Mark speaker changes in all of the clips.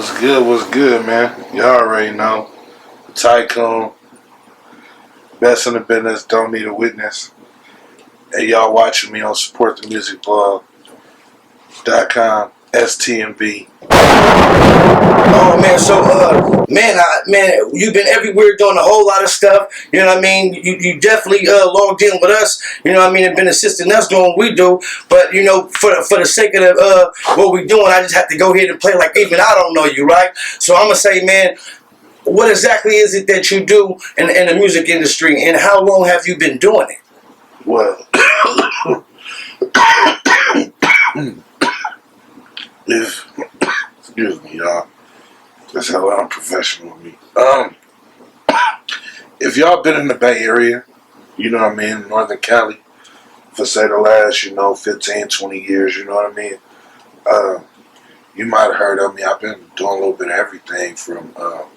Speaker 1: What's good, man? Y'all already know. Tycoon, best in the business, don't need a witness. And y'all watching me on supportthemusicblog.com, STMB.
Speaker 2: Oh man, so you've been everywhere doing a whole lot of stuff. You know what I mean? You definitely logged in with us. You know what I mean? And been assisting us doing what we do. But you know, for the sake of what we doing, I just have to go ahead and play like even I don't know you, right? So I'm gonna say, man, what exactly is it that you do in the music industry, and how long have you been doing it?
Speaker 1: Well, excuse me, y'all. That's how unprofessional of me. If y'all been in the Bay Area, you know what I mean, Northern Cali, for say the last, 15, 20 years, you know what I mean? You might have heard of me. I've been doing a little bit of everything from, of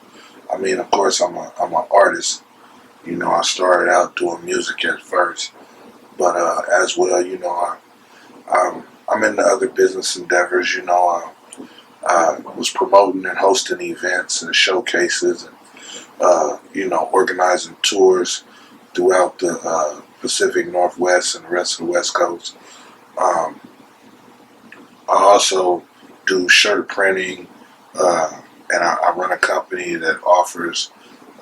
Speaker 1: course, I'm an artist. I started out doing music at first, but as well, I'm in the other business endeavors. I was promoting and hosting events and showcases, and organizing tours throughout the Pacific Northwest and the rest of the West Coast. I also do shirt printing, and I run a company that offers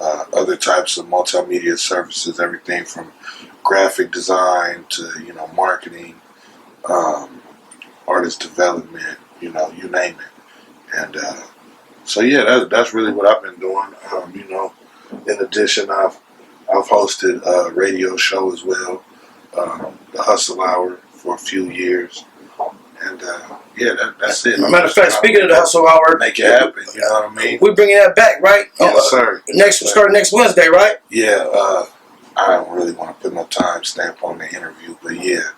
Speaker 1: other types of multimedia services, everything from graphic design to marketing, artist development, you name it. And so yeah, that's really what I've been doing. In addition, I've hosted a radio show as well, the Hustle Hour, for a few years. And that's it.
Speaker 2: Matter of fact, speaking of the Hustle Hour,
Speaker 1: make it happen. You know what I mean?
Speaker 2: We're bringing that back, right?
Speaker 1: Yes, sir.
Speaker 2: Starting next Wednesday, right?
Speaker 1: Yeah. I don't really want to put no time stamp on the interview, but yeah.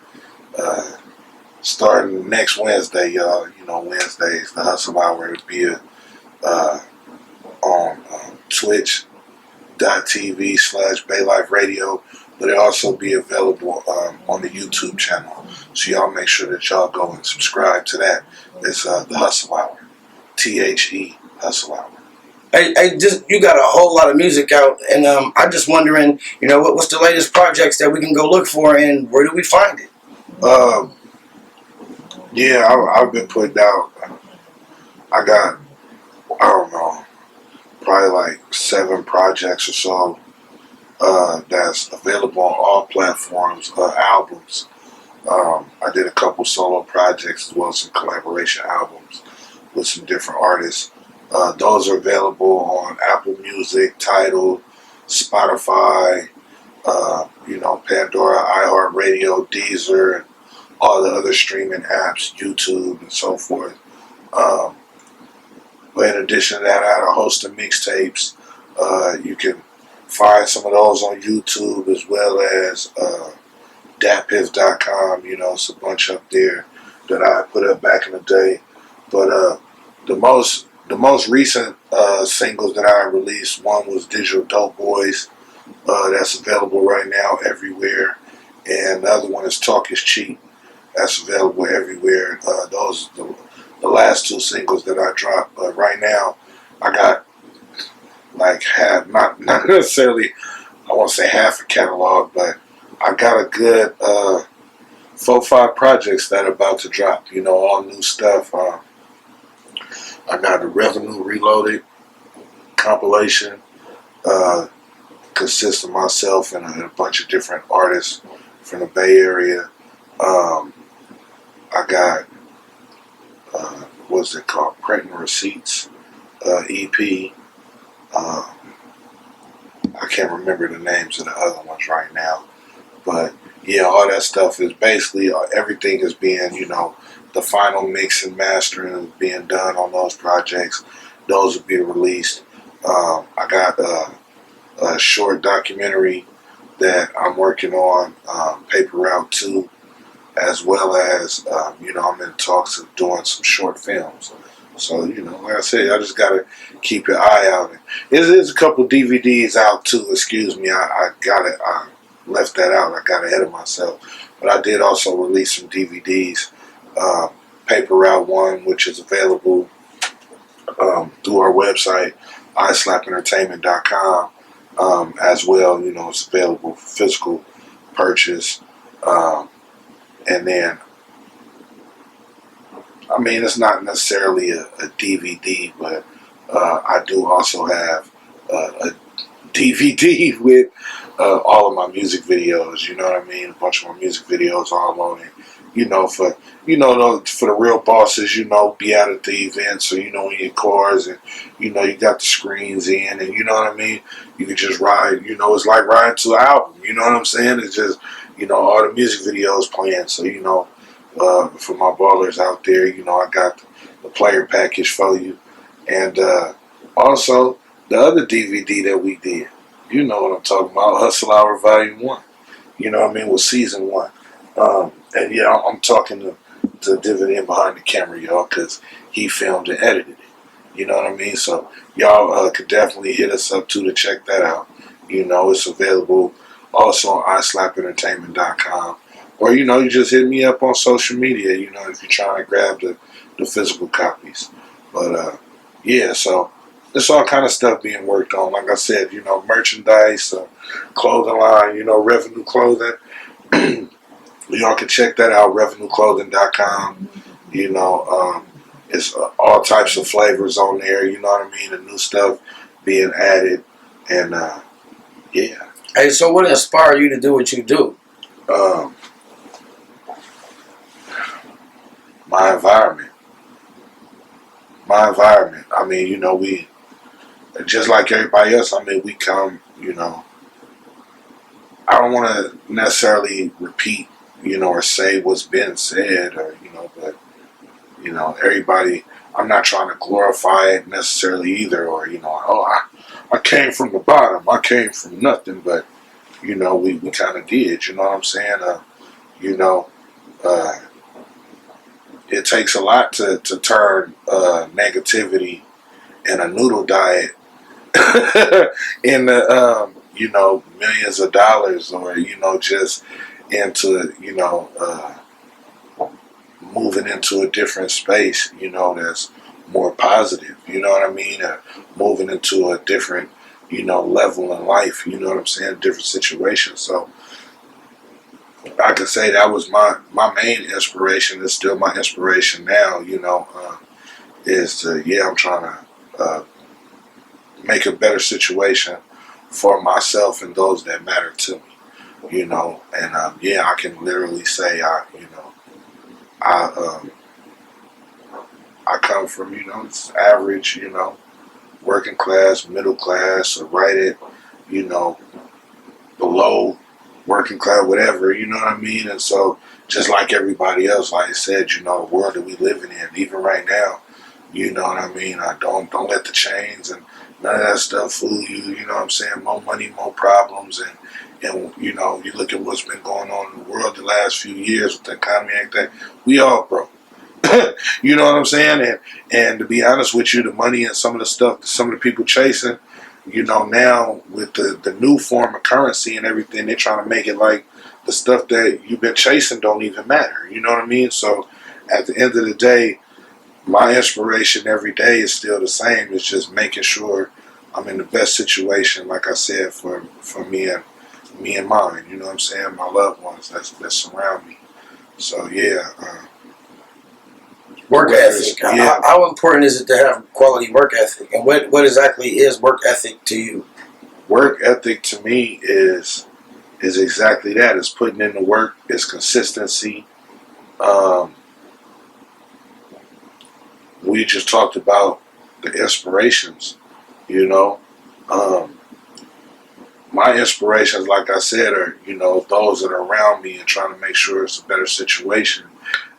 Speaker 1: Starting next Wednesday, y'all. Wednesdays, the Hustle Hour will be on twitch.tv/BayLife Radio, but it'll also be available on the YouTube channel. So y'all make sure that y'all go and subscribe to that. It's the Hustle Hour. THE Hustle Hour.
Speaker 2: You got a whole lot of music out, and I'm just wondering, what's the latest projects that we can go look for, and where do we find it?
Speaker 1: I've been putting out. I got, I don't know, probably like 7 projects or so that's available on all platforms, albums. I did a couple solo projects as well as some collaboration albums with some different artists. Those are available on Apple Music, Tidal, Spotify, Pandora, iHeartRadio, Deezer, and all the other streaming apps, YouTube, and so forth. But in addition to that, I had a host of mixtapes. You can find some of those on YouTube as well as datpiff.com. It's a bunch up there that I put up back in the day. But the most recent singles that I released, one was Digital Dope Boys. That's available right now everywhere. And the other one is Talk Is Cheap. That's available everywhere. Those are the last 2 singles that I dropped. But right now, I got like half, not necessarily, I won't say half a catalog, but I got a good 4-5 projects that are about to drop. All new stuff. I got the Revenue Reloaded compilation. Consists of myself and a bunch of different artists from the Bay Area. I got what's it called? Printing Receipts EP. I can't remember the names of the other ones right now, but yeah, all that stuff is basically everything is being, the final mix and mastering is being done on those projects. Those will be released. I got a short documentary that I'm working on, Paper Route 2, as well as, I'm in talks of doing some short films. So, like I said, I just got to keep your eye out. There's a couple DVDs out too, excuse me. I left that out. I got ahead of myself. But I did also release some DVDs. Paper Route 1, which is available through our website, islappentertainment.com, as well. You know, it's available for physical purchase. And then, I mean, it's not necessarily a DVD, but I do also have a DVD with all of my music videos. You know what I mean? A bunch of my music videos all on it. You know, for for the real bosses, you know, be out at the events, or you know, in your cars, and you know, you got the screens in, and you know what I mean. You can just ride. You know, it's like riding to an album. You know what I'm saying? It's just, you know, all the music videos playing. So you know, for my ballers out there, you know, I got the player package for you, and also the other DVD that we did. You know what I'm talking about? Hustle Hour Volume 1. You know what I mean? With Season 1. And yeah, I'm talking to Dividend behind the camera, y'all, because he filmed and edited it. You know what I mean? So y'all could definitely hit us up too to check that out. You know, it's available also on islappentertainment.com. Or, you know, you just hit me up on social media, you know, if you're trying to grab the physical copies. But yeah, so it's all kind of stuff being worked on. Like I said, you know, merchandise, clothing line, you know, Revenue Clothing. Y'all can check that out, revenueclothing.com. You know, it's all types of flavors on there. You know what I mean? The new stuff being added. And yeah.
Speaker 2: Hey, so what inspired you to do what you do?
Speaker 1: Um, my environment. My environment. I mean, you know, we, just like everybody else, I mean, we come, you know, I don't want to necessarily repeat, you know, or say what's been said, or, you know, but, you know, everybody, I'm not trying to glorify it necessarily either, or, you know, oh, I came from the bottom, I came from nothing, but, you know, we kind of did, you know what I'm saying? You know, it takes a lot to turn negativity and a noodle diet into, you know, millions of dollars, or, you know, just into, you know, moving into a different space, you know, that's more positive, you know what I mean? Moving into a different, you know, level in life, you know what I'm saying? Different situation. So I could say that was my main inspiration. It's still my inspiration now, you know, is to, yeah, I'm trying to make a better situation for myself and those that matter to me, you know. And yeah, I can literally say I I come from, you know, it's average, you know, working class, middle class, or right at, you know, below working class, whatever, you know what I mean? And so, just like everybody else, like I said, you know, the world that we living in, even right now, you know what I mean? I don't let the chains and none of that stuff fool you. You know what I'm saying? More money, more problems, and you know, you look at what's been going on in the world the last few years with the economy like that. We all broke. You know what I'm saying? And to be honest with you, the money and some of the stuff that some of the people chasing, you know, now with the new form of currency and everything, they're trying to make it like the stuff that you've been chasing don't even matter. You know what I mean? So at the end of the day, my inspiration every day is still the same. It's just making sure I'm in the best situation, like I said, for me and mine. You know what I'm saying? My loved ones that surround me. So yeah.
Speaker 2: Work ethic.
Speaker 1: Yeah.
Speaker 2: How important is it to have quality work ethic? And what exactly is work ethic to you?
Speaker 1: Work ethic to me is exactly that. It's putting in the work. It's consistency. We just talked about the inspirations. You know, my inspirations, like I said, are, you know, those that are around me and trying to make sure it's a better situation,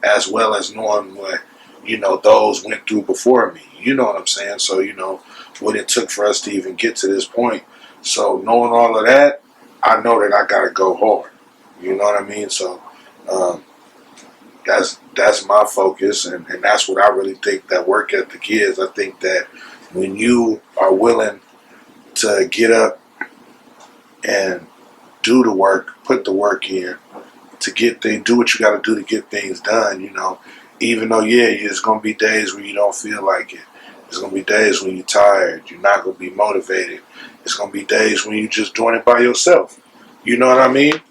Speaker 1: as well as knowing what, you know, those went through before me. You know what I'm saying? So, you know, what it took for us to even get to this point. So knowing all of that, I know that I gotta go hard. You know what I mean? So that's my focus, and that's what I really think that work ethic is. I think that when you are willing to get up and do the work, put the work in to get things, do what you got to do to get things done. You know, even though yeah, there's gonna be days where you don't feel like it. There's gonna be days when you're tired. You're not gonna be motivated. It's gonna be days when you're just doing it by yourself. You know what I mean?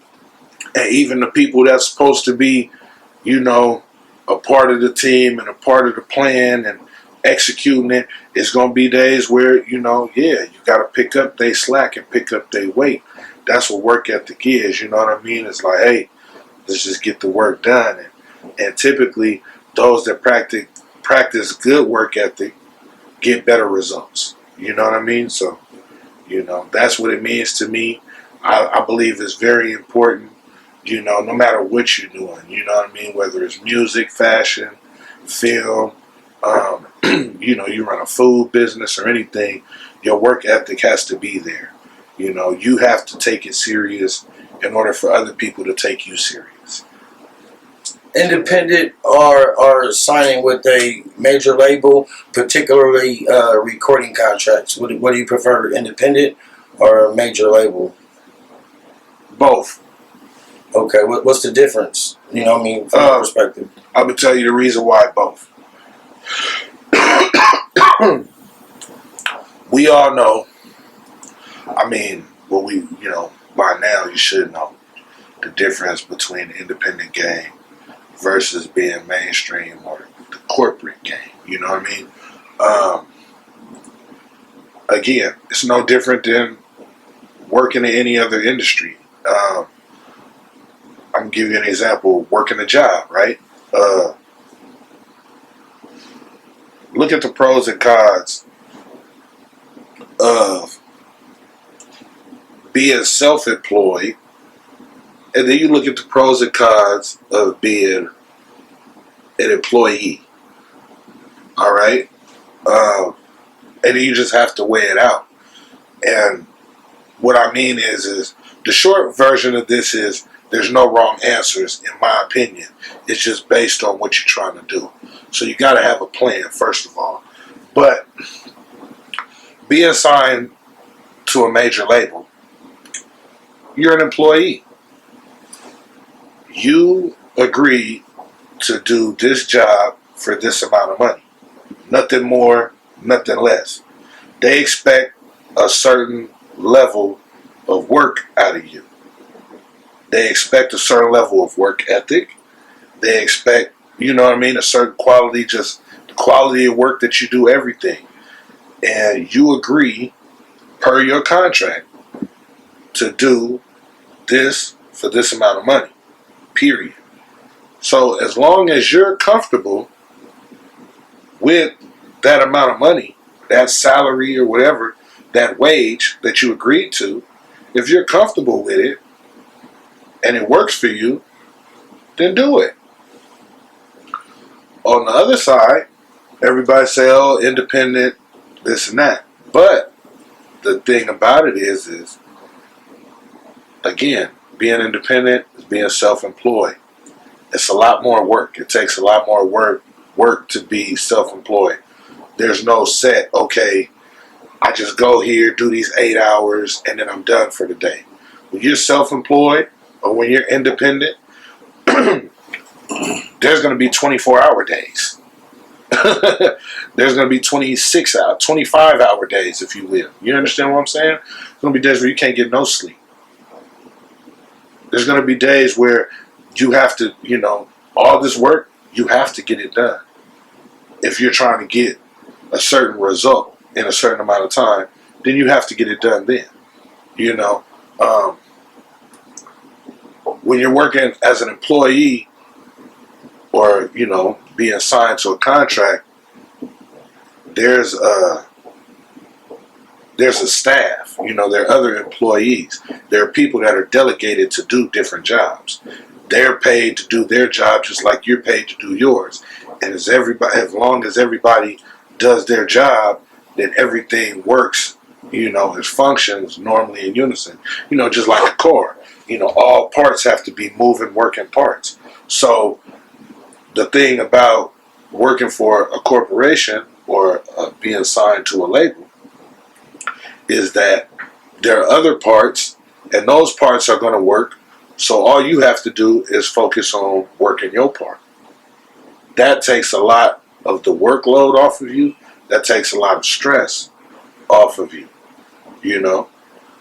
Speaker 1: And even the people that's supposed to be, you know, a part of the team and a part of the plan and executing it, it's gonna be days where, you know, yeah, you gotta pick up they slack and pick up their weight. That's what work ethic is, you know what I mean? It's like, hey, let's just get the work done. And typically those that practice good work ethic get better results. You know what I mean? So, you know, that's what it means to me. I believe it's very important, you know, no matter what you're doing, you know what I mean? Whether it's music, fashion, film, you know, you run a food business or anything, your work ethic has to be there. You know, you have to take it serious in order for other people to take you serious.
Speaker 2: Independent or signing with a major label, particularly recording contracts? What do you prefer, independent or a major label?
Speaker 1: Both.
Speaker 2: Okay, what's the difference? You know what I mean, from your perspective?
Speaker 1: I'm going to tell you the reason why both. We all know, I mean, well, you know, by now you should know the difference between the independent game versus being mainstream or the corporate game. You know what I mean? Again, it's no different than working in any other industry. I'm gonna give you an example. Working a job, right? Look at the pros and cons of being self-employed, and then you look at the pros and cons of being an employee. All right, and then you just have to weigh it out. And what I mean is the short version of this is there's no wrong answers, in my opinion. It's just based on what you're trying to do. So you got to have a plan, first of all. But being signed to a major label, you're an employee. You agree to do this job for this amount of money. Nothing more, nothing less. They expect a certain level of work out of you. They expect a certain level of work ethic. They expect, you know what I mean, a certain quality, just the quality of work that you do, everything. And you agree, per your contract, to do this for this amount of money, period. So as long as you're comfortable with that amount of money, that salary or whatever, that wage that you agreed to, if you're comfortable with it and it works for you, then do it. On the other side, everybody say, oh, independent, this and that. But the thing about it is again, being independent is being self-employed. It's a lot more work. It takes a lot more work to be self-employed. There's no set, okay, I just go here, do these 8 hours, and then I'm done for the day. When you're self-employed or when you're independent, there's going to be 24-hour days. There's going to be 26-hour, 25-hour days, if you will. You understand what I'm saying? There's going to be days where you can't get no sleep. There's going to be days where you have to, you know, all this work, you have to get it done. If you're trying to get a certain result in a certain amount of time, then you have to get it done then. You know, when you're working as an employee or, you know, being signed to a contract, there's a staff. You know, there are other employees. There are people that are delegated to do different jobs. They're paid to do their job just like you're paid to do yours. And as long as everybody does their job, then everything works, you know, it functions normally in unison. You know, just like a car. You know, all parts have to be moving, working parts. So the thing about working for a corporation or being signed to a label is that there are other parts, and those parts are going to work. So all you have to do is focus on working your part. That takes a lot of the workload off of you. that takes a lot of stress off of you. You know,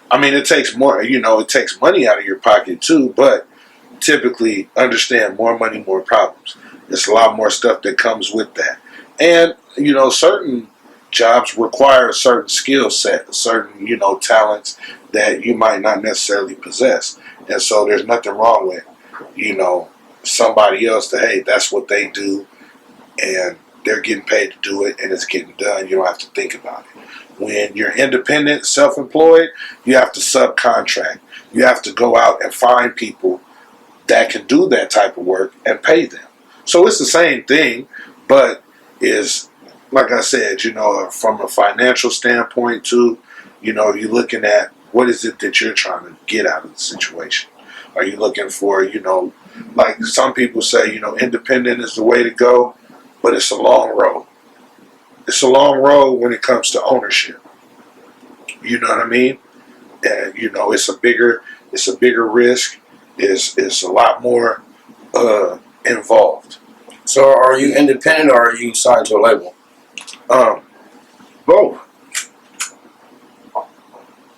Speaker 1: I mean, it takes more. You know, it takes money out of your pocket too, but typically understand more money, more problems. There's a lot more stuff that comes with that. And, you know, certain jobs require a certain skill set, certain, you know, talents that you might not necessarily possess. And so there's nothing wrong with, you know, somebody else that, hey, that's what they do and they're getting paid to do it and it's getting done. You don't have to think about it. When you're independent, self-employed, you have to subcontract. You have to go out and find people that can do that type of work and pay them. So it's the same thing, but is, like I said, you know, from a financial standpoint too, you know, you're looking at what is it that you're trying to get out of the situation. Are you looking for, you know, like some people say, you know, independent is the way to go, but it's a long road. It's a long road when it comes to ownership. You know what I mean? And, you know, it's a bigger risk. It's a lot more involved.
Speaker 2: So are you independent or are you signed to a label?
Speaker 1: Both.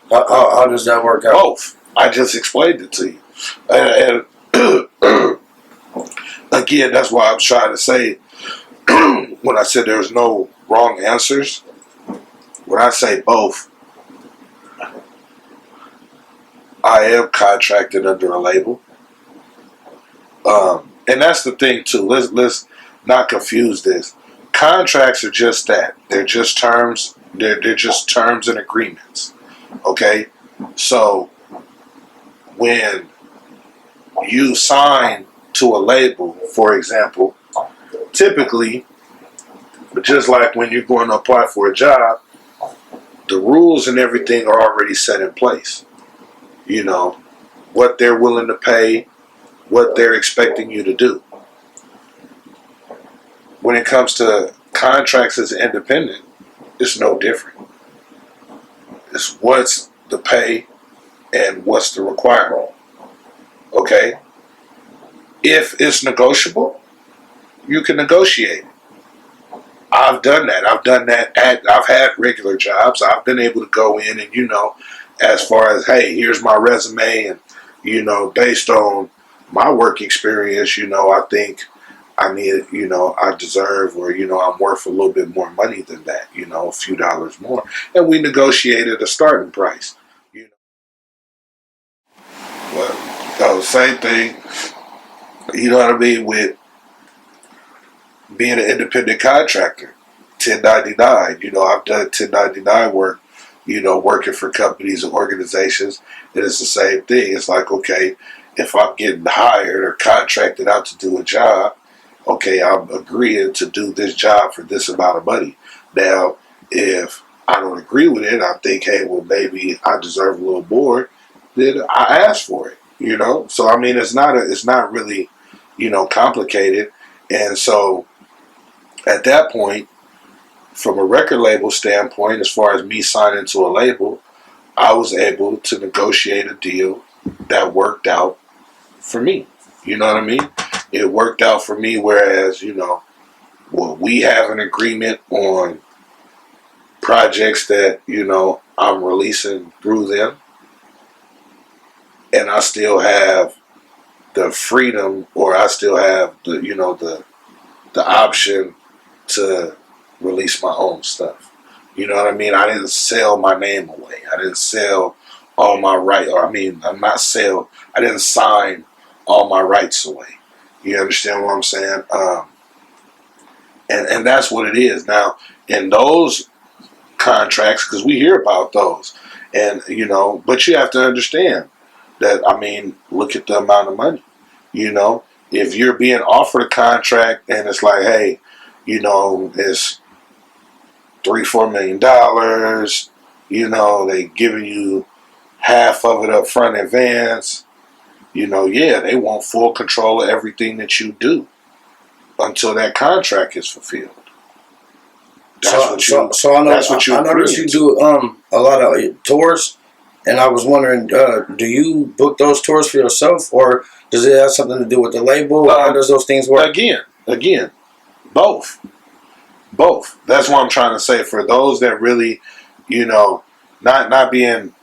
Speaker 2: How does that work out?
Speaker 1: Both. I just explained it to you. And again, that's why I'm trying to say when I said there's no wrong answers, when I say both, I am contracted under a label. And that's the thing too. Let's not confuse this. Contracts are just that. They're just terms. They're just terms and agreements. Okay? So when you sign to a label, for example, typically, just like when you're going to apply for a job, the rules and everything are already set in place. You know, what they're willing to pay, what they're expecting you to do. When it comes to contracts as independent, it's no different. It's what's the pay and what's the requirement. Okay? If it's negotiable, you can negotiate it. I've done that. I've had regular jobs. I've been able to go in and, you know, as far as, hey, here's my resume and, you know, based on my work experience, you know, I mean, you know, I deserve or, you know, I'm worth a little bit more money than that, you know, a few dollars more. And we negotiated a starting price. You know. Well, same thing, you know what I mean, with being an independent contractor, 1099, you know, I've done 1099 work, you know, working for companies and organizations, and it's the same thing. It's like, okay, if I'm getting hired or contracted out to do a job, okay, I'm agreeing to do this job for this amount of money. Now, if I don't agree with it, I think, hey, well, maybe I deserve a little more, then I ask for it, you know? So, I mean, it's not really, you know, complicated. And so, at that point, from a record label standpoint, as far as me signing to a label, I was able to negotiate a deal that worked out for me. You know what I mean? It worked out for me, whereas, you know, well, we have an agreement on projects that, you know, I'm releasing through them, and I still have the freedom, or I still have the, you know, the option to release my own stuff. You know what I mean? I didn't sell my name away. I didn't sell all my rights, or I didn't sign all my rights away. You understand what I'm saying? And that's what it is. Now, in those contracts, because we hear about those, and, you know, but you have to understand that, I mean, look at the amount of money. You know, if you're being offered a contract and it's like, hey, you know, it's $3-4 million, you know, they giving you half of it up front in advance, you know, yeah, they want full control of everything that you do until that contract is fulfilled.
Speaker 2: So I noticed you do a lot of tours, and I was wondering, do you book those tours for yourself, or does it have something to do with the label? How does those things work?
Speaker 1: Again, both. Both. That's what I'm trying to say. For those that really, you know, not being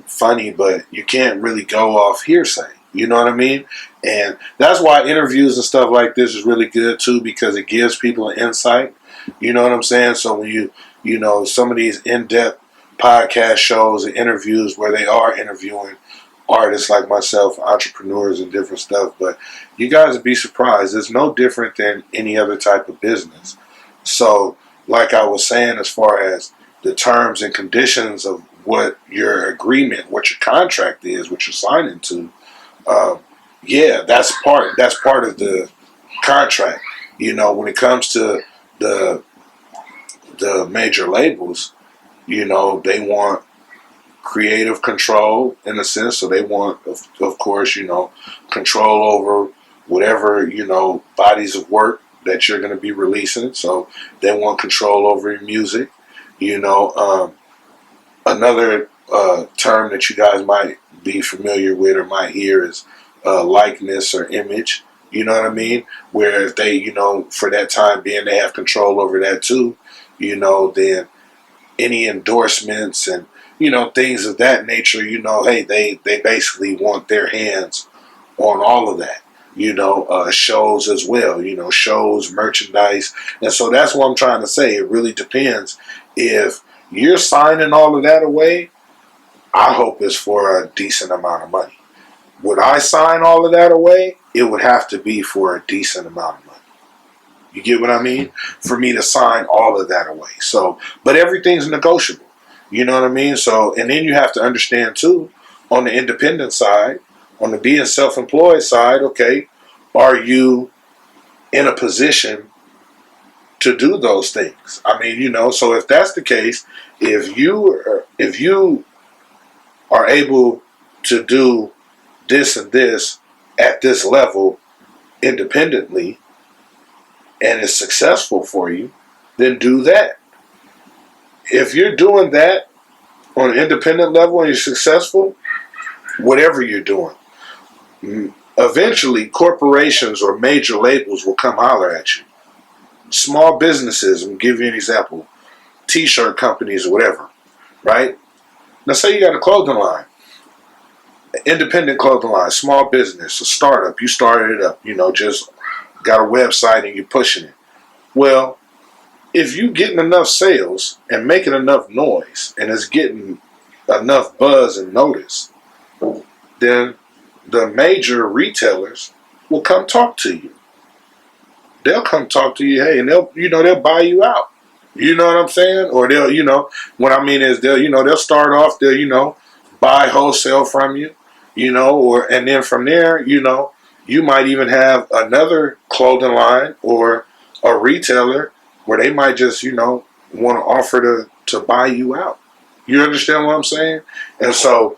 Speaker 1: funny, but you can't really go off hearsay. You know what I mean? And that's why interviews and stuff like this is really good too, because it gives people an insight. You know what I'm saying? So when you know, some of these in-depth podcast shows and interviews where they are interviewing artists like myself, entrepreneurs and different stuff, but you guys would be surprised. It's no different than any other type of business. So, like I was saying, as far as the terms and conditions of what your agreement, what your contract is, what you're signing to, yeah, that's part of the contract. You know, when it comes to the the major labels, you know, they want creative control in a sense. So they want, of course, you know, control over whatever, you know, bodies of work that you're going to be releasing. So they want control over your music. You know, another term that you guys might be familiar with or might hear is likeness or image. You know what I mean? Where if they, you know, for that time being, they have control over that too. You know, then any endorsements and, you know, things of that nature, you know, hey, they basically want their hands on all of that. You know, shows as well, you know, shows, merchandise. And so that's what I'm trying to say. It really depends. If you're signing all of that away, I hope it's for a decent amount of money. Would I sign all of that away? It would have to be for a decent amount of money. You get what I mean? For me to sign all of that away. So, but everything's negotiable. You know what I mean? So, and then you have to understand too, on the independent side, on the being self-employed side, okay, are you in a position to do those things? I mean, you know, so if that's the case, if you are able to do this and this at this level independently and it's successful for you, then do that. If you're doing that on an independent level and you're successful, whatever you're doing, eventually corporations or major labels will come holler at you. Small businesses, I'll give you an example, t-shirt companies or whatever, right? Now say you got a clothing line, independent clothing line, small business, a startup, you started it up, you know, just got a website and you're pushing it. Well, if you getting enough sales and making enough noise and it's getting enough buzz and notice, then the major retailers will come talk to you. They'll come talk to you, hey, and they'll buy you out. You know what I'm saying? Or they'll, you know, what I mean is they'll start off, they'll, you know, buy wholesale from you, you know, and then from there, you know, you might even have another clothing line or a retailer where they might just, you know, want to offer to buy you out. You understand what I'm saying? And so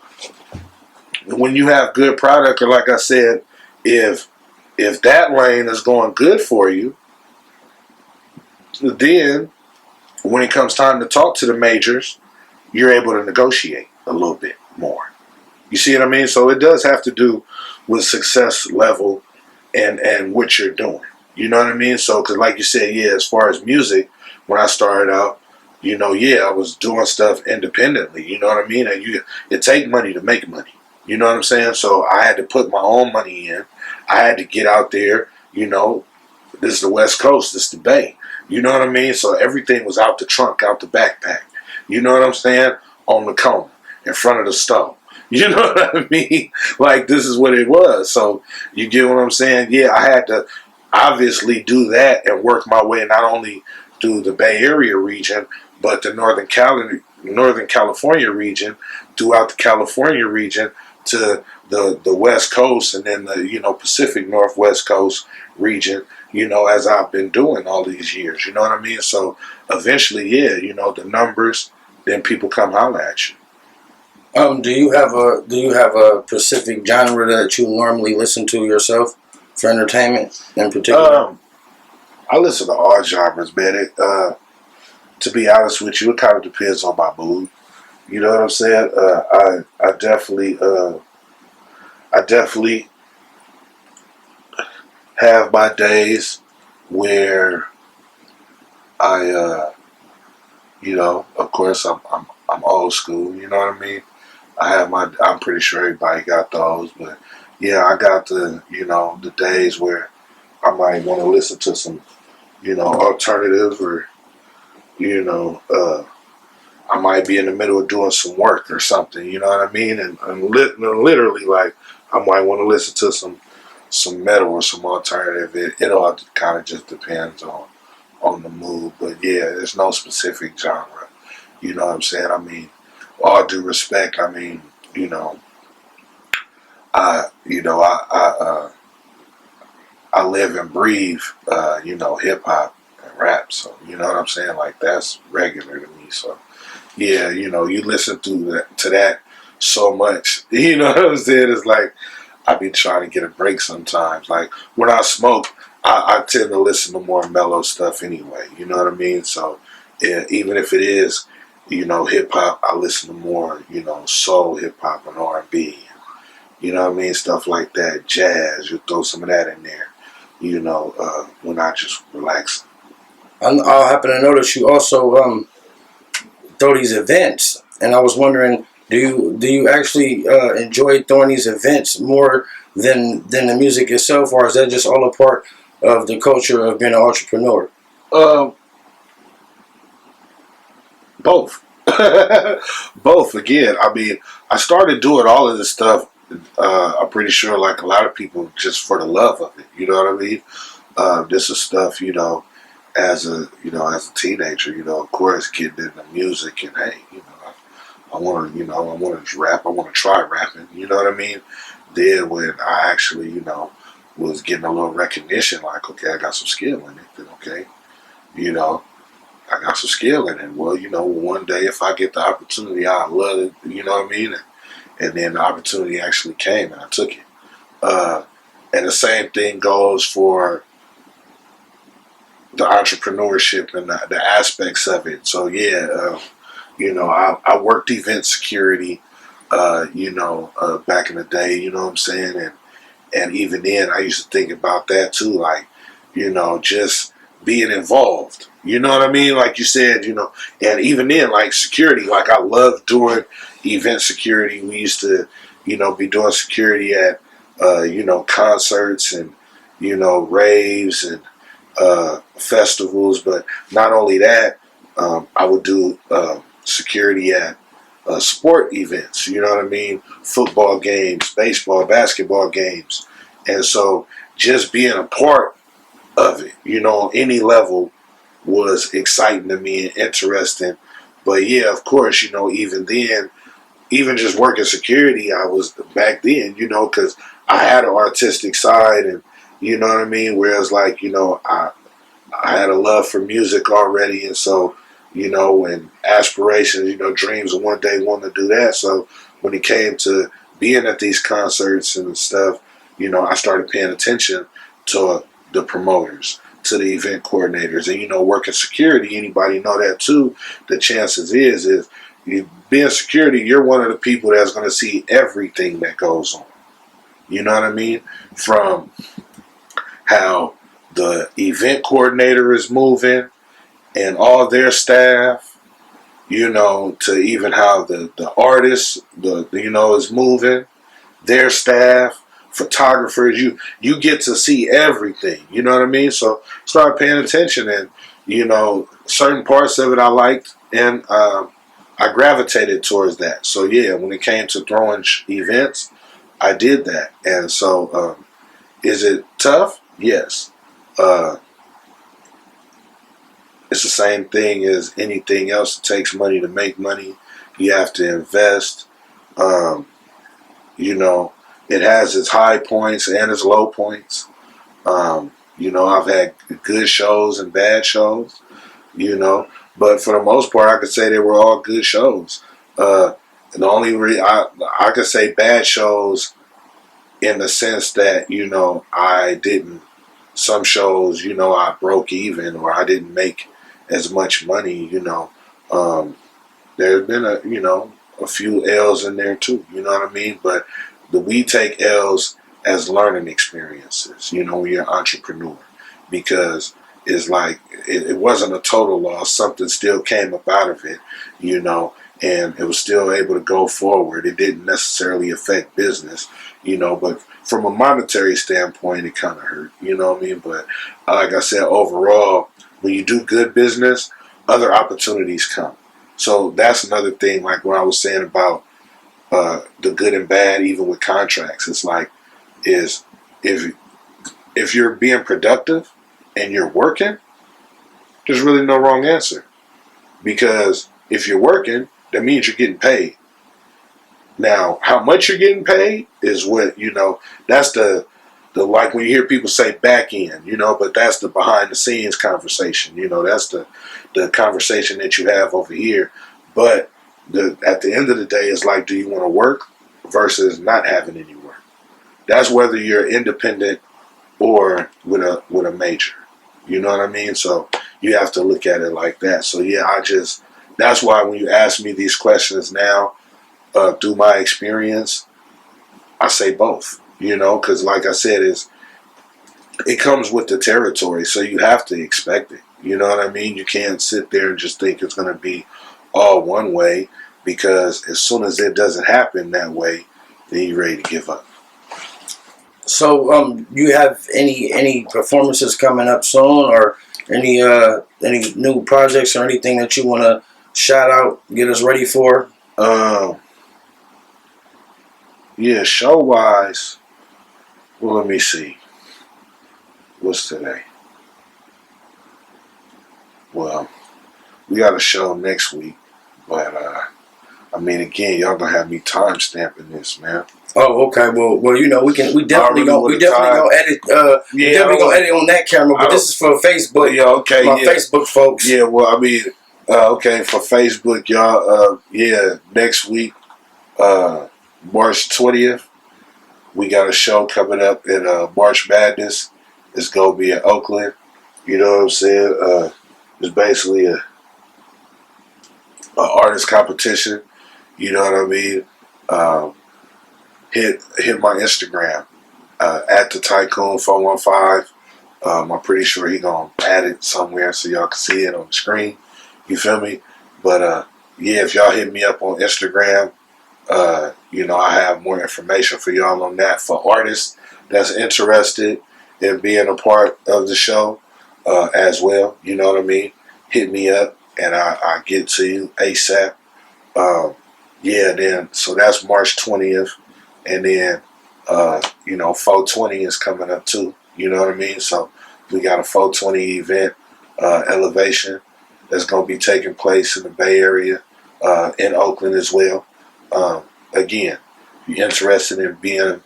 Speaker 1: when you have good product, or like I said, if that lane is going good for you, then when it comes time to talk to the majors, you're able to negotiate a little bit more. You see what I mean? So it does have to do with success level and what you're doing. You know what I mean? So, because like you said, yeah, as far as music, when I started out, you know, yeah, I was doing stuff independently. You know what I mean? And it take money to make money. You know what I'm saying? So I had to put my own money in. I had to get out there. You know, this is the West Coast. This is the Bay. You know what I mean? So everything was out the trunk, out the backpack. You know what I'm saying? On the corner, in front of the stove. You know what I mean? Like, this is what it was. So you get what I'm saying? Yeah, I had to obviously do that and work my way not only through the Bay Area region, but the Northern California region, throughout the California region to the West Coast, and then the, you know, Pacific Northwest Coast region, you know, as I've been doing all these years. You know what I mean? So eventually, yeah, you know, the numbers, then people come holler at you.
Speaker 2: Do you have a specific genre that you normally listen to yourself for entertainment in particular?
Speaker 1: I listen to all genres, man. To be honest with you, it kind of depends on my mood. You know what I'm saying? I definitely have my days where I of course I'm old school. You know what I mean? I have my. I'm pretty sure everybody got those, but yeah, I got the days where I might want to listen to some alternatives, or you know I might be in the middle of doing some work or something. You know what I mean? And literally, like, I might want to listen to some metal or some alternative. It all kind of just depends on the mood. But yeah, there's no specific genre. You know what I'm saying? I mean, all due respect. I mean, you know, I you know I live and breathe hip hop and rap. So you know what I'm saying? Like, that's regular to me. So yeah, you listen to that so much. You know what I'm saying? It's like I be trying to get a break sometimes. Like, when I smoke, I tend to listen to more mellow stuff anyway. You know what I mean? So yeah, even if it is, hip hop, I listen to more, soul, hip hop, and R&B. You know what I mean? Stuff like that. Jazz, you throw some of that in there. When I just relax.
Speaker 2: I happen to notice you also throw these events, and I was wondering, do you actually enjoy throwing these events more than the music itself, or is that just all a part of the culture of being an entrepreneur?
Speaker 1: Uh, Both. Both. Again, I mean, I started doing all of this stuff. I'm pretty sure, like a lot of people, just for the love of it. You know what I mean? This is stuff, as a teenager. Of course, getting into music, and hey, I want to, I want to rap. I want to try rapping. You know what I mean? Then when I actually, was getting a little recognition, like, okay, I got some skill in it. Then okay, you know. I got some skill in it. Well, one day if I get the opportunity, I love it. You know what I mean? And then the opportunity actually came, and I took it. Uh, and the same thing goes for the entrepreneurship and the aspects of it. So yeah, I worked event security. Back in the day. You know what I'm saying? And even then, I used to think about that too, like, just being involved. You know what I mean? Like you said, and even then, like security, like I loved doing event security. We used to, be doing security at, concerts and, raves and festivals. But not only that, I would do security at sport events. You know what I mean? Football games, baseball, basketball games, and so just being a part of it, on any level, was exciting to me and interesting. But yeah, of course, even then, even just working security, I was back then, because I had an artistic side, and you know what I mean. Whereas, like, I had a love for music already, and so, and aspirations, dreams of one day wanting to do that. So when it came to being at these concerts and stuff, I started paying attention to the promoters, to the event coordinators, and working security. Anybody know that too? The chances is you being security, you're one of the people that's going to see everything that goes on. You know what I mean? From how the event coordinator is moving and all their staff, to even how the artist, is moving, their staff, photographers. You get to see everything. You know what I mean? So start paying attention, and certain parts of it I liked, and I gravitated towards that. So yeah, when it came to throwing events, I did that, and so is it tough? Yes. Uh, it's the same thing as anything else. It takes money to make money. You have to invest. Um, you know, it has its high points and its low points. I've had good shows and bad shows, but for the most part, I could say they were all good shows. The only I could say bad shows in the sense that, I didn't, some shows, I broke even, or I didn't make as much money. Um, there's been a few L's in there too. You know what I mean? But we take L's as learning experiences. When you're an entrepreneur, because is like it wasn't a total loss. Something still came up out of it, you know, and it was still able to go forward. It didn't necessarily affect business, you know, but from a monetary standpoint, it kind of hurt, you know what I mean? But like I said, overall, when you do good business, other opportunities come. So that's another thing, like what I was saying about the good and bad, even with contracts. It's like, is if you're being productive and you're working, there's really no wrong answer. Because if you're working, that means you're getting paid. Now, how much you're getting paid is what, you know, that's the like when you hear people say back end, you know, but that's the behind the scenes conversation. You know, that's the conversation that you have over here. But at the end of the day, it's like, do you want to work versus not having any work? That's whether you're independent or with a major. You know what I mean? So you have to look at it like that. So yeah, that's why when you ask me these questions now, through my experience, I say both. You know, because like I said, it comes with the territory, so you have to expect it. You know what I mean? You can't sit there and just think it's going to be all one way, because as soon as it doesn't happen that way, then you're ready to give up.
Speaker 2: So, you have any performances coming up soon, or any new projects or anything that you want to shout out, get us ready for?
Speaker 1: Yeah, show wise. Well, let me see. What's today? Well, we got a show next week, but I mean, again, y'all gonna have me time stamping this, man.
Speaker 2: Oh, okay. Well, you know, we definitely gonna edit. We definitely gonna edit on that camera. But this is for Facebook.
Speaker 1: Yeah, okay,
Speaker 2: my Facebook folks.
Speaker 1: Yeah, well, I mean, okay, for Facebook, y'all. Yeah, next week, March 20th, we got a show coming up in March Madness. It's gonna be in Oakland. You know what I'm saying? It's basically a artist competition. You know what I mean? Hit my Instagram at the Tycoon 415. I'm pretty sure he gonna add it somewhere so y'all can see it on the screen. You feel me? But yeah, if y'all hit me up on Instagram, you know, I have more information for y'all on that. For artists that's interested in being a part of the show as well, you know what I mean? Hit me up and I get to you ASAP. Yeah, then so that's March 20th, and then you know, 420 is coming up too. You know what I mean? So we got a 420 event, Elevation, that's going to be taking place in the Bay Area, in Oakland as well. Again, if you're interested in being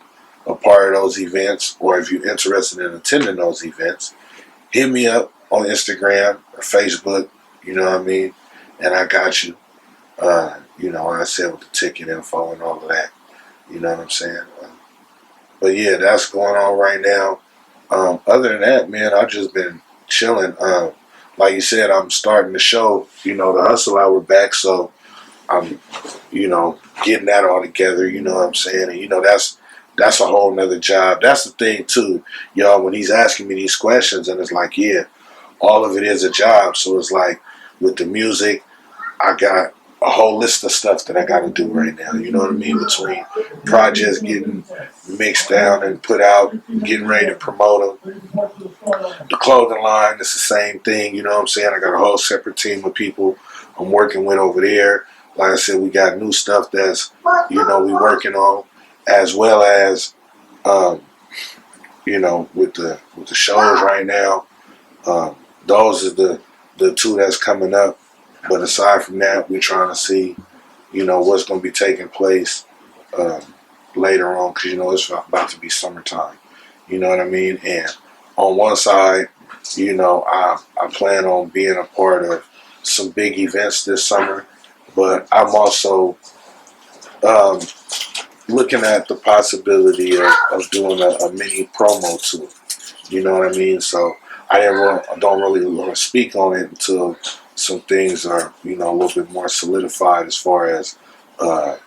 Speaker 1: a part of those events, or if you're interested in attending those events, hit me up on Instagram or Facebook. You know what I mean? And I got you. You know, like I said, with the ticket info and all of that. You know what I'm saying? But yeah, that's going on right now. Other than that, man, I've just been chilling. Like you said, I'm starting the show, you know, the Hustle Hour back, so I'm, you know, getting that all together, you know what I'm saying? And, you know, that's a whole nother job. That's the thing, too, y'all, when he's asking me these questions, and it's like, yeah, all of it is a job. So it's like, with the music, I got a whole list of stuff that I got to do right now. You know what I mean? Between projects getting mixed down and put out, getting ready to promote them. The clothing line, it's the same thing. You know what I'm saying? I got a whole separate team of people I'm working with over there. Like I said, we got new stuff that's, you know, we working on, as well as, you know, with the shows right now. Those are the two that's coming up. But aside from that, we're trying to see, you know, what's going to be taking place later on, because, you know, it's about to be summertime. You know what I mean? And on one side, you know, I plan on being a part of some big events this summer, but I'm also looking at the possibility of doing a mini promo tour. You know what I mean? So I don't really want to speak on it until some things are, you know, a little bit more solidified as far as,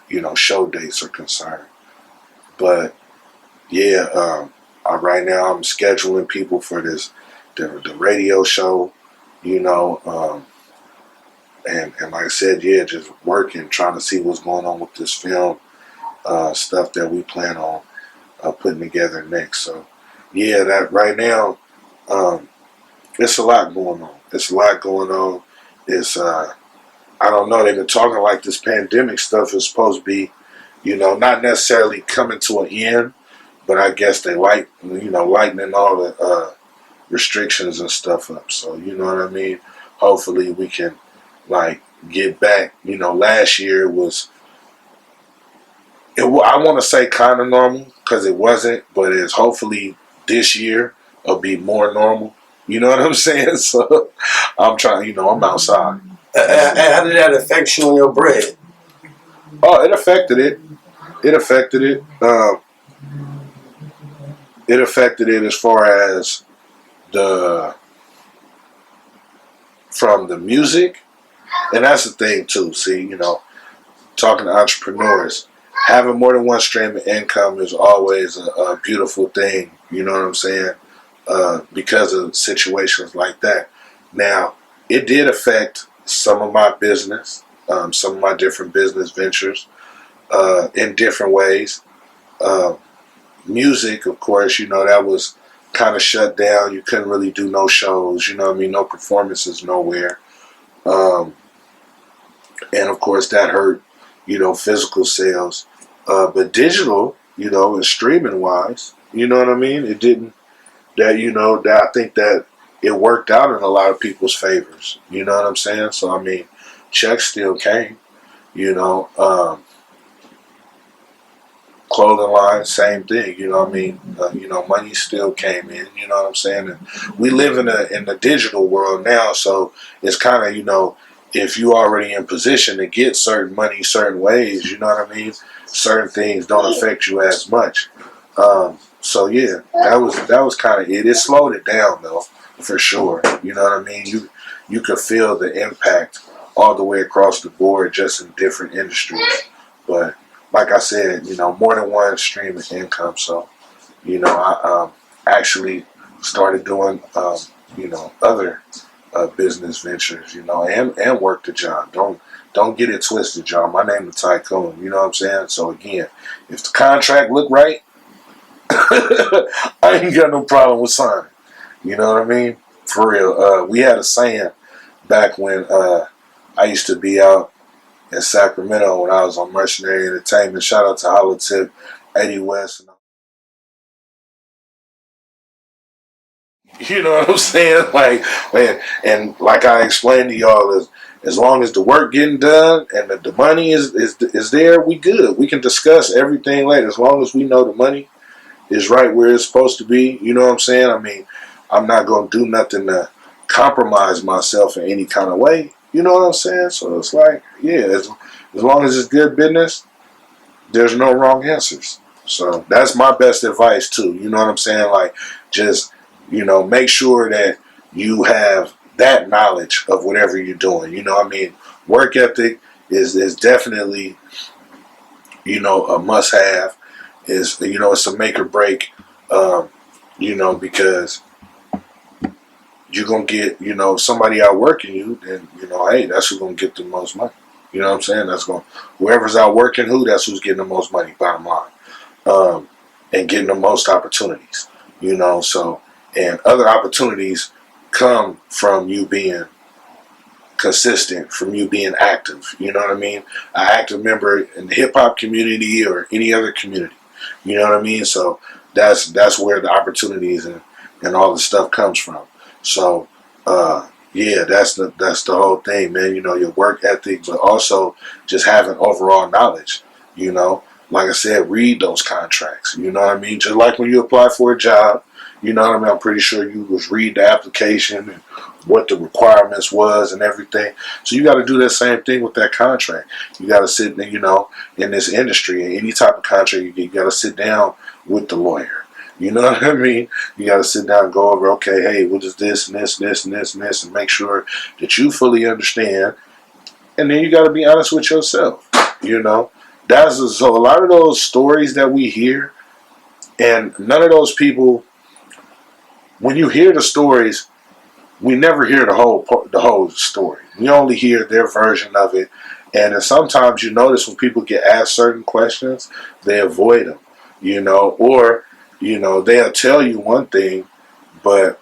Speaker 1: you know, show dates are concerned. But yeah, right now I'm scheduling people for this the radio show, you know, and like I said, yeah, just working, trying to see what's going on with this film stuff that we plan on putting together next. So yeah, that right now, it's a lot going on. It's a lot going on. It's I don't know. They've been talking like this pandemic stuff is supposed to be, you know, not necessarily coming to an end, but I guess they lightening all the restrictions and stuff up. So you know what I mean. Hopefully we can like get back. You know, last year was I want to say kind of normal because it wasn't, but it's hopefully this year will be more normal. You know what I'm saying? So I'm trying. You know, I'm outside.
Speaker 2: How did that affect you on your bread?
Speaker 1: Oh, it affected it. It affected it. It affected it as far as from the music, and that's the thing too. See, you know, talking to entrepreneurs, having more than one stream of income is always a beautiful thing. You know what I'm saying? Because of situations like that. Now, it did affect some of my business, some of my different business ventures in different ways. Music, of course, you know, that was kind of shut down. You couldn't really do no shows, you know what I mean? No performances nowhere. And of course, that hurt, you know, physical sales. But digital, you know, and streaming wise, you know what I mean? It didn't, that, you know, that I think that it worked out in a lot of people's favors. You know what I'm saying? So, I mean, checks still came, you know. Clothing line, same thing. You know what I mean? You know, money still came in. You know what I'm saying? And we live in the digital world now, so it's kind of, you know, if you already in position to get certain money certain ways, you know what I mean? Certain things don't affect you as much. So yeah, that was kind of it. It slowed it down though, for sure. You know what I mean? You could feel the impact all the way across the board, just in different industries, but like I said, you know, more than one stream of income. So, you know, I actually started doing, you know, other business ventures, you know, and work the job. Don't get it twisted, John. My name is Tycoon. You know what I'm saying? So again, if the contract look right, I ain't got no problem with signing. You know what I mean? For real. We had a saying back when I used to be out in Sacramento when I was on Mercenary Entertainment. Shout out to Holotip, 80 West. You know what I'm saying? Like, man, and like I explained to y'all, as long as the work getting done and the money is there, we good. We can discuss everything later. As long as we know the money is right where it's supposed to be. You know what I'm saying? I mean, I'm not going to do nothing to compromise myself in any kind of way. You know what I'm saying? So it's like, yeah, as long as it's good business, there's no wrong answers. So that's my best advice too. You know what I'm saying? Like, just, you know, make sure that you have that knowledge of whatever you're doing. You know what I mean? Work ethic is definitely, you know, a must have. Is, you know, it's a make or break, you know, because you're going to get, you know, somebody outworking you, then, you know, hey, that's who's going to get the most money. You know what I'm saying? Whoever's outworking that's who's getting the most money, bottom line. And getting the most opportunities, you know, so, and other opportunities come from you being consistent, from you being active, you know what I mean? An active member in the hip hop community or any other community, you know what I mean? So that's where the opportunities and all the stuff comes from. So, yeah, that's the whole thing, man. You know, your work ethic, but also just having overall knowledge. You know, like I said, read those contracts. You know what I mean? Just like when you apply for a job, you know what I mean? I'm pretty sure you was read the application and what the requirements was and everything. So you got to do that same thing with that contract. You got to sit, you know, in this industry, any type of contract, you got to sit down with the lawyer. You know what I mean? You got to sit down and go over, okay, hey, what is this and this and this and this and this, and make sure that you fully understand. And then you got to be honest with yourself. You know, so a lot of those stories that we hear, and none of those people when you hear the stories, we never hear the whole story. We only hear their version of it, and then sometimes you notice when people get asked certain questions, they avoid them, or they'll tell you one thing, but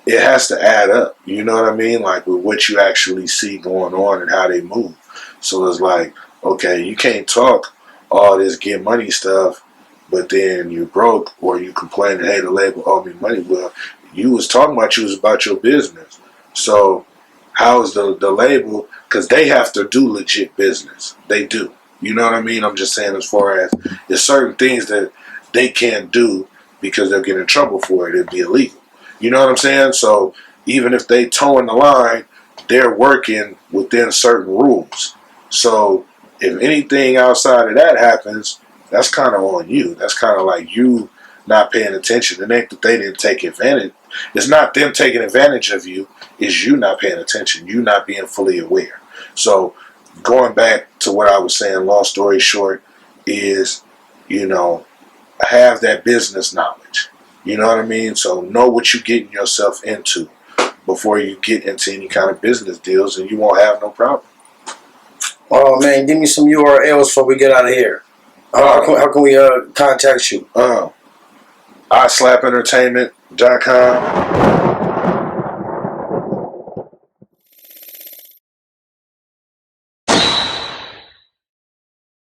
Speaker 1: it has to add up. You know what I mean? Like with what you actually see going on and how they move. So it's like, okay, you can't talk all this get money stuff, but then you broke or you complaining, hey, the label owe me money. Well, you was talking about you was about your business. So how's the label? Because they have to do legit business. They do. You know what I mean? I'm just saying as far as there's certain things that they can't do because they'll get in trouble for it. It'd be illegal. You know what I'm saying? So even if they towing the line, they're working within certain rules. So if anything outside of that happens, that's kind of on you. That's kind of like you not paying attention. It ain't that they didn't take advantage. It's not them taking advantage of you. It's you not paying attention. You not being fully aware. So going back to what I was saying, long story short, is, have that business knowledge. You know what I mean? So know what you're getting yourself into before you get into any kind of business deals, and you won't have no problem.
Speaker 2: Oh man, give me some URLs before we get out of here. How can we contact you?
Speaker 1: iSlapEntertainment.com.